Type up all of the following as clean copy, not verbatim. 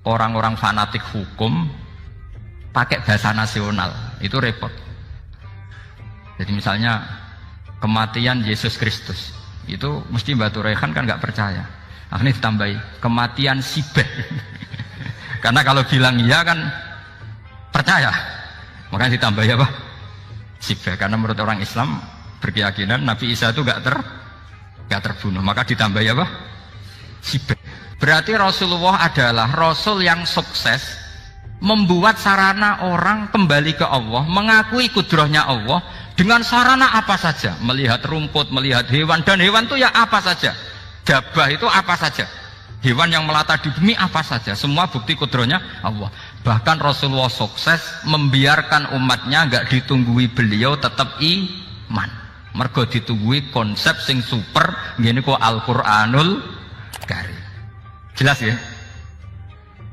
orang-orang fanatik hukum pakai bahasa nasional, itu repot. Jadi misalnya kematian Yesus Kristus, itu mesti Batu Rehan kan nggak percaya. Akhirnya ditambahi kematian Sibeh. Karena kalau bilang iya kan percaya, makanya ditambahi apa? Sibeh. Karena menurut orang Islam berkeyakinan Nabi Isa itu nggak terbunuh, maka ditambahi apa? Sibeh. Berarti Rasulullah adalah Rasul yang sukses membuat sarana orang kembali ke Allah, mengakui kudrahnya Allah dengan sarana apa saja, melihat rumput, melihat hewan, dan hewan itu ya apa saja, dabah itu apa saja, hewan yang melata di bumi apa saja, semua bukti kudrahnya Allah. Bahkan Rasulullah sukses membiarkan umatnya nggak ditunggui beliau tetap iman, mergo ditunggui konsep sing super ngene kok Al-Qur'anul Karim. Jelas ya?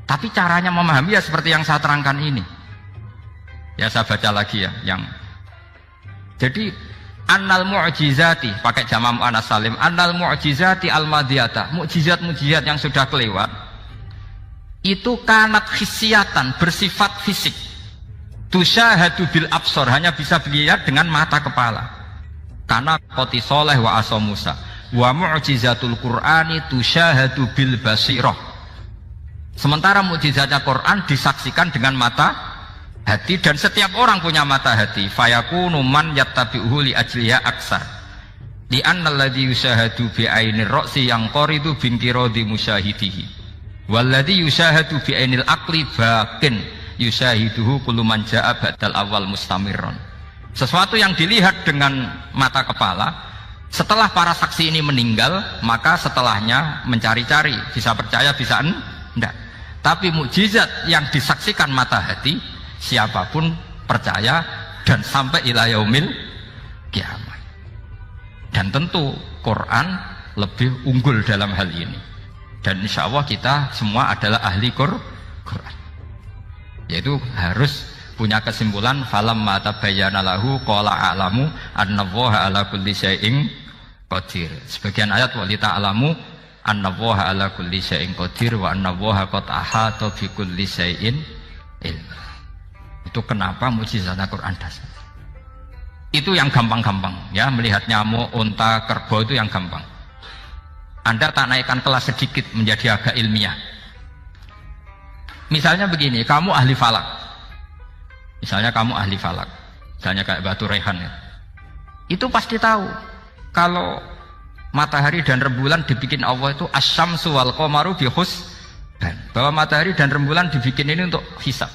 Tapi caranya memahami ya seperti yang saya terangkan ini. Ya saya baca lagi ya, yang jadi annal mu'jizati, pakai jama' mu'annas salim, annal mu'jizati al-madiyata, mukjizat-mukjizat yang sudah kelewat itu kanat khisiatan, bersifat fisik, tusyahadu bil absor, hanya bisa dilihat dengan mata kepala. Karena qoti soleh wa asa Musa, wa mu'jizatul Qur'ani tusyahadu bil basirah. Sementara mukjizatnya Quran disaksikan dengan mata hati, dan setiap orang punya mata hati. Fayakunu man yattabi'uhu li ajliha aksar. Li anna alladhi yushahadu bi ainir ra'si yang qaridu bin qiradi musyahidihi. Walladhi yushahadu bi ainil aqli bakin yushahiduhu kullu man ja'a ba'dal awal mustamirron. Sesuatu yang dilihat dengan mata kepala, setelah para saksi ini meninggal, maka setelahnya mencari-cari, bisa percaya bisa enggak. Tapi mukjizat yang disaksikan mata hati, siapapun percaya dan sampai ila yaumil kiamat. Dan tentu Quran lebih unggul dalam hal ini. Dan insya Allah kita semua adalah ahli Quran. Yaitu harus punya kesimpulan falam mata bayyana lahu qala a'lamu annallaha ala kulli syai'in qadir. Sebagian ayat walita alamu annallaha ala kulli syai'in qadir wa annallaha qad ahata bi kulli syai'in ilma. Itu kenapa mukjizat Al-Qur'an dasar. Itu yang gampang-gampang ya, melihat nyamuk, unta, kerbau itu yang gampang. Anda tak naikkan kelas sedikit menjadi agak ilmiah. Misalnya begini, kamu ahli falak. Misalnya kamu ahli falak. Misalnya kayak Batu Rehan ya. Itu pasti tahu kalau matahari dan rembulan dibikin Allah itu asyamsu wal qamaru bihusban, bahwa matahari dan rembulan dibikin ini untuk hisab.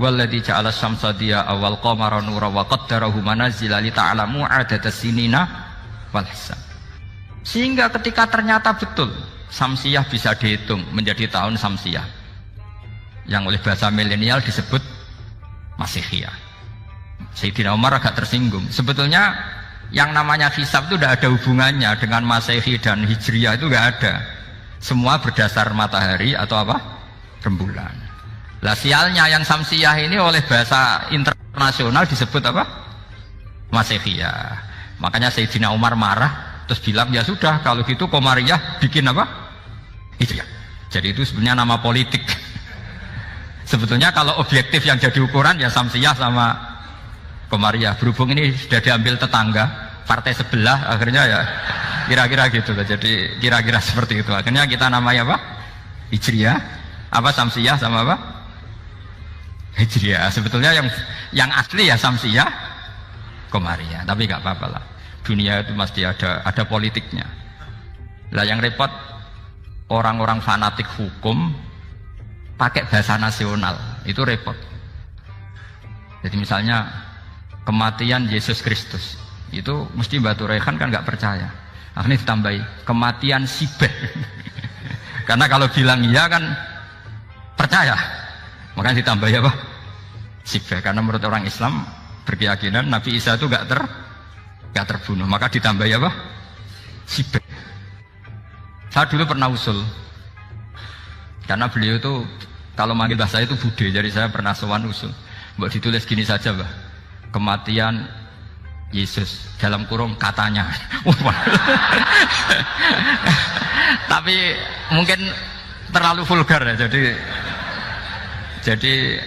Walladzi ja'ala syamsa diya'a wal qamara nura wa qaddarahu manazila li ta'lamu 'adadas sinina wal hisab. Sehingga ketika ternyata betul samsiah bisa dihitung menjadi tahun samsiah, yang oleh bahasa milenial disebut Masihiyah. Sayyidina Umar agak tersinggung. Sebetulnya yang namanya hisab itu tidak ada hubungannya dengan Masehi dan Hijriyah, itu tidak ada. Semua berdasar matahari atau apa? Rembulan. Lah sialnya yang samsiah ini oleh bahasa internasional disebut apa? Masehiyah. Makanya Sayyidina Umar marah terus bilang ya sudah kalau gitu Qamariyah bikin apa? Hijriyah. Jadi itu sebenarnya nama politik. Sebetulnya kalau objektif yang jadi ukuran ya samsiah sama Qamariyah. Berhubung ini sudah diambil tetangga partai sebelah, akhirnya ya kira-kira gitu loh. Jadi kira-kira seperti itu. Akhirnya kita namanya apa? Hijriyah, apa samsiah sama apa? Hijriyah. Sebetulnya yang asli ya samsiah, Qamariyah. Tapi nggak apa-apa lah. Dunia itu mesti ada politiknya. Lah yang repot orang-orang fanatik hukum pakai bahasa nasional, itu repot. Jadi misalnya kematian Yesus Kristus, itu mesti Batu Rehan kan nggak percaya. Akhirnya ditambahi kematian Sibeh. Karena kalau bilang iya kan percaya, makanya ditambahi apa? Sibeh. Karena menurut orang Islam berkeyakinan Nabi Isa itu nggak terbunuh, maka ditambahi apa? Sibeh. Saya dulu pernah usul, karena beliau itu kalau manggil bahasa itu bude, jadi saya pernah sowan usul. Mbak ditulis gini saja, Mbak. Kematian Yesus dalam kurung katanya. Tapi mungkin terlalu vulgar ya, jadi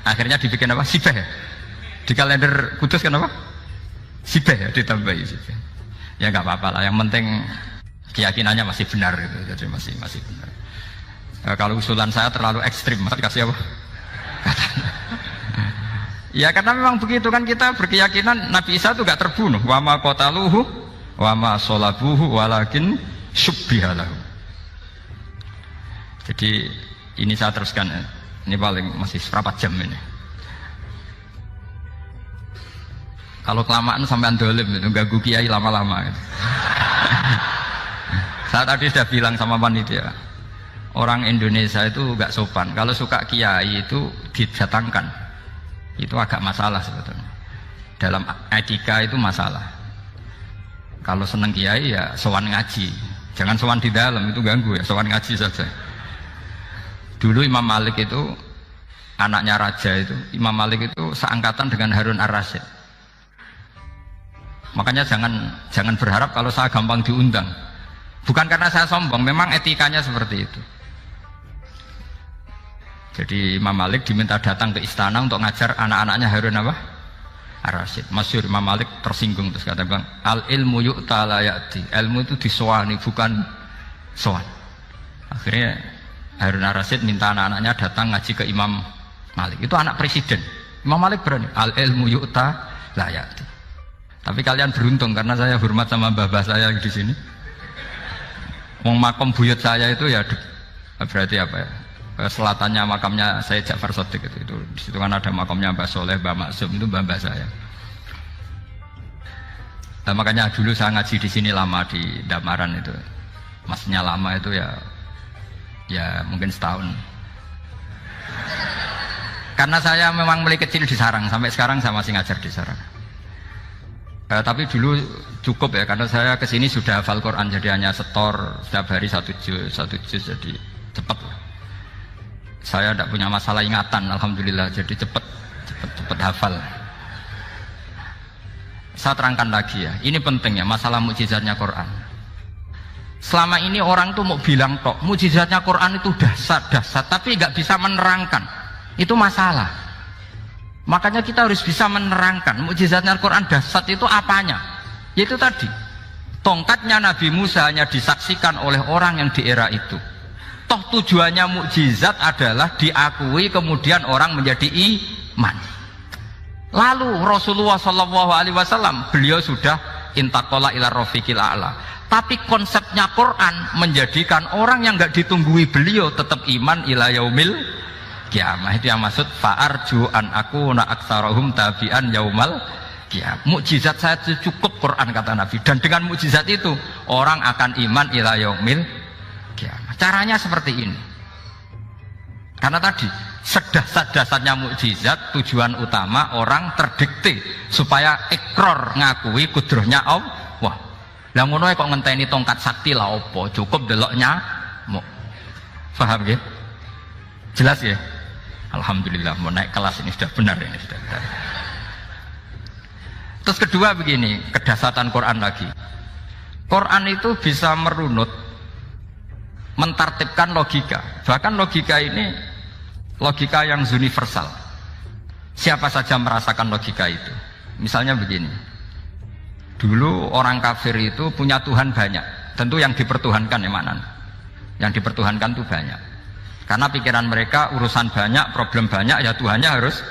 akhirnya dibikin apa? Sibeh ya? Di kalender Kudus kan apa? Sibeh ya, ditambahi sibeh. Ya nggak apa-apa lah, yang penting keyakinannya masih benar gitu. Jadi masih benar. Kalau usulan saya terlalu ekstrim, maka dikasih apa? Ya karena memang begitu kan, kita berkeyakinan Nabi Isa itu gak terbunuh. Wa ma qataluhu wa ma sholabuhu walakin syubbihalahu. Jadi ini saya teruskan, ini paling masih seperempat jam ini. Kalau kelamaan sampai dolim itu ganggu kiai lama-lama gitu. Saya tadi sudah bilang sama panitia, orang Indonesia itu gak sopan. Kalau suka kiai itu didatangkan, itu agak masalah sebetulnya. Dalam etika itu masalah. Kalau seneng kiai ya sowan ngaji, jangan sowan di dalam, itu ganggu ya, sowan ngaji saja. Dulu Imam Malik itu anaknya raja itu, Imam Malik itu seangkatan dengan Harun Ar-Rasyid. Makanya jangan berharap kalau saya gampang diundang. Bukan karena saya sombong, memang etikanya seperti itu. Jadi Imam Malik diminta datang ke istana untuk ngajar anak-anaknya Harun apa? Ar-Rasyid. Masyhur Imam Malik tersinggung terus kata bang, al ilmu yu'ta la ya'ti. Ilmu itu disowani, bukan sowan. Akhirnya Harun Ar-Rasyid minta anak-anaknya datang ngaji ke Imam Malik. Itu anak presiden. Imam Malik berani, al ilmu yu'ta la ya'ti. Tapi kalian beruntung karena saya hormat sama mbah-mbah saya di sini. Wong makom buyut saya itu ya berarti apa ya? Selatannya makamnya Sayyid Ja'far Shadiq itu di situ kan ada makamnya Mbah Soleh, Mbah Maksum, itu mbah saya. Nah, makanya dulu saya ngaji di sini lama di Damaran itu, maksudnya lama itu ya mungkin setahun. Karena saya memang mulai kecil di sarang, sampai sekarang saya masih ngajar di sarang. Tapi dulu cukup ya, karena saya kesini sudah hafal Quran, jadi hanya setor setiap hari satu juz, jadi cepat lah. Saya tidak punya masalah ingatan, alhamdulillah, jadi cepat hafal. Saya terangkan lagi ya, ini penting ya, masalah mukjizatnya Quran. Selama ini orang tuh mau bilang tok, mukjizatnya Quran itu dahsyat, tapi nggak bisa menerangkan. Itu masalah. Makanya kita harus bisa menerangkan mukjizatnya Quran dahsyat itu apanya. Yaitu tadi, tongkatnya Nabi Musa hanya disaksikan oleh orang yang di era itu. Toh tujuannya mukjizat adalah diakui kemudian orang menjadi iman. Lalu Rasulullah SAW beliau sudah intaqala ila rafiqil a'la. Tapi konsepnya Quran menjadikan orang yang nggak ditunggui beliau tetap iman ila yaumil kiamah. Itu yang maksud fa'arju an akuna aktsarahum tabi'an yaumal kiamah. Mukjizat saya itu cukup Quran kata Nabi, dan dengan mukjizat itu orang akan iman ila yaumil kiamah. Caranya seperti ini. Karena tadi sedasat-dasatnya mukjizat tujuan utama orang terdikte supaya ikror ngakui kudrohnya Allah. Lah ngono kok ngenteni tongkat sakti lah opo, cukup deloknya mau. Paham ya? Jelas ya? Alhamdulillah mau naik kelas ini sudah benar ini sudah benar. Terus kedua begini, kedasatan Quran lagi. Quran itu bisa merunut, mentartibkan logika. Bahkan logika ini logika yang universal. Siapa saja merasakan logika itu. Misalnya begini, dulu orang kafir itu punya Tuhan banyak. Tentu yang dipertuhankan ya mana? Yang dipertuhankan itu banyak. Karena pikiran mereka urusan banyak, problem banyak, ya Tuhannya harus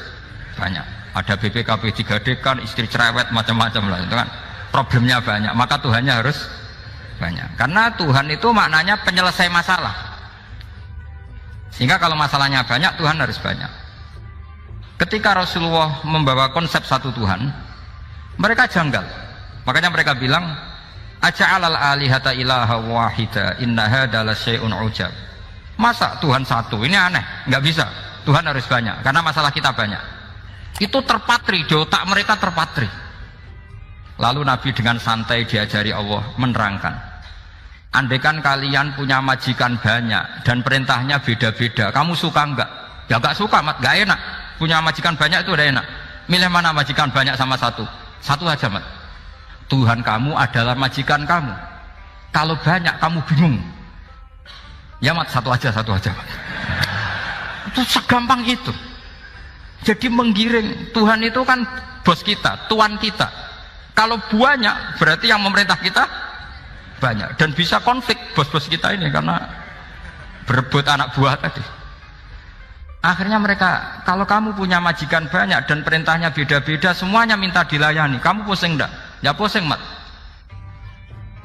banyak. Ada BPKB 3D kan, istri cerewet macam-macam lah, itu kan problemnya banyak, maka Tuhannya harus banyak. Karena Tuhan itu maknanya penyelesai masalah. Sehingga kalau masalahnya banyak, Tuhan harus banyak. Ketika Rasulullah membawa konsep satu Tuhan, mereka janggal. Makanya mereka bilang, aja'alal alihata ilaha wahida inna hadza lasyai'un ujab. Masa Tuhan satu? Ini aneh, nggak bisa. Tuhan harus banyak, karena masalah kita banyak. Itu terpatri, di otak mereka terpatri. Lalu Nabi dengan santai diajari Allah menerangkan, andaikan kalian punya majikan banyak dan perintahnya beda-beda, kamu suka enggak? Ya enggak suka, mat, enggak enak. Punya majikan banyak itu udah enak. Milih mana majikan banyak sama satu? Satu aja, mat. Tuhan kamu adalah majikan kamu. Kalau banyak kamu bingung. Ya mat, satu aja mat. Itu segampang itu. Jadi menggiring, Tuhan itu kan bos kita, tuan kita. Kalau banyak berarti yang memerintah kita banyak, dan bisa konflik bos-bos kita ini karena berebut anak buah tadi. Akhirnya mereka, kalau kamu punya majikan banyak dan perintahnya beda-beda, semuanya minta dilayani, kamu pusing enggak? Ya pusing mat.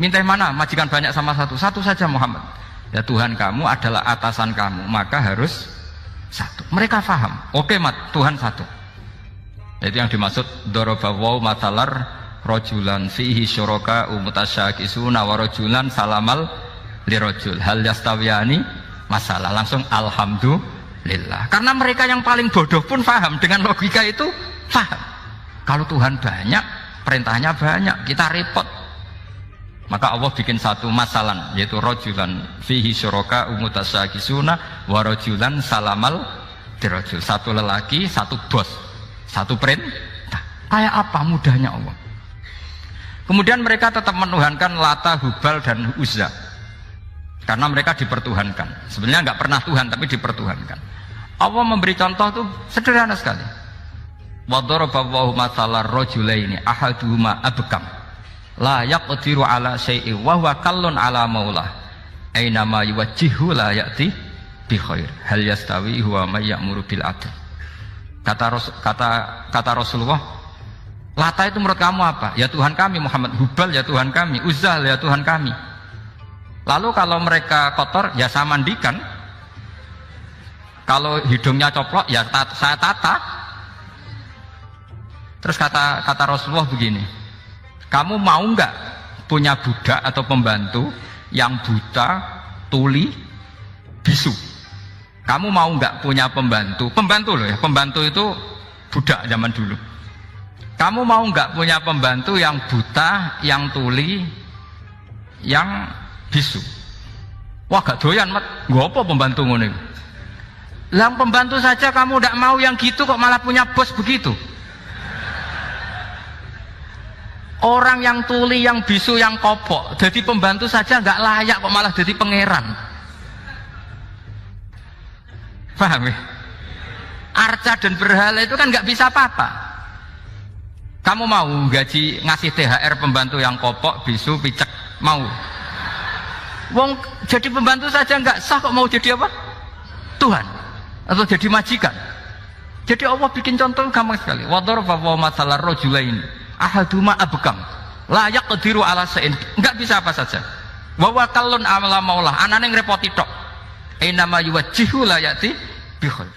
Minta yang mana? Majikan banyak sama satu? Satu saja Muhammad. Ya Tuhan kamu adalah atasan kamu, maka harus satu. Mereka paham. Oke mat, Tuhan satu. Itu yang dimaksud dorobawaw matalar rojulan fihi syuraka umutasyakisuna warojulan salamal lirojul hal yastawiyani masalah. Langsung alhamdulillah. Karena mereka yang paling bodoh pun paham dengan logika itu, paham. Kalau Tuhan banyak, perintahnya banyak, kita repot. Maka Allah bikin satu masalah, yaitu rojulan fihi syuraka umutasyakisuna warojulan salamal dirojul. Satu lelaki, satu bos, satu perintah. Kayak apa mudahnya Allah. Kemudian mereka tetap menuhankan Lata, Hubal dan Uzza karena mereka dipertuhankan. Sebenarnya nggak pernah Tuhan tapi dipertuhankan. Allah memberi contoh itu sederhana sekali. Wa daraballahu mathalar rajulaini ahaduhuma abkam la yaqdiru ala syai'in wa huwa kallun ala maulah aina ma yuwajjihu la ya'ti bi khair hal yastawi huwa may ya'muru bil adl. Kata Rasulullah, Lata itu menurut kamu apa? Ya Tuhan kami. Muhammad, Hubal ya Tuhan kami, Uzzah ya Tuhan kami. Lalu kalau mereka kotor ya saya mandikan, kalau hidungnya coplok ya saya tata. Terus kata Rasulullah begini, kamu mau nggak punya budak atau pembantu yang buta, tuli, bisu? Kamu mau nggak punya pembantu loh ya, pembantu itu budak zaman dulu. Kamu mau nggak punya pembantu yang buta, yang tuli, yang bisu? Wah gak doyan mat, gak apa pembantu ngono. Lah pembantu saja kamu nggak mau yang gitu, kok malah punya bos begitu? Orang yang tuli, yang bisu, yang kopok, jadi pembantu saja nggak layak, kok malah jadi pangeran. Paham ya? Arca dan berhala itu kan nggak bisa apa-apa. Kamu mau gaji ngasih THR pembantu yang kopok, bisu, picek? Mau? Wong jadi pembantu saja nggak sah, kok mau jadi apa? Tuhan atau jadi majikan? Jadi Allah bikin contoh gampang sekali. Wa daraballahu mathalar rajulain ahaduma abkam la yaqdiru ala syai'in, enggak bisa apa saja. Wa wakallun amala maulah, anane ngrepoti tok. Aina ma yuwajjihu la yati bi khair.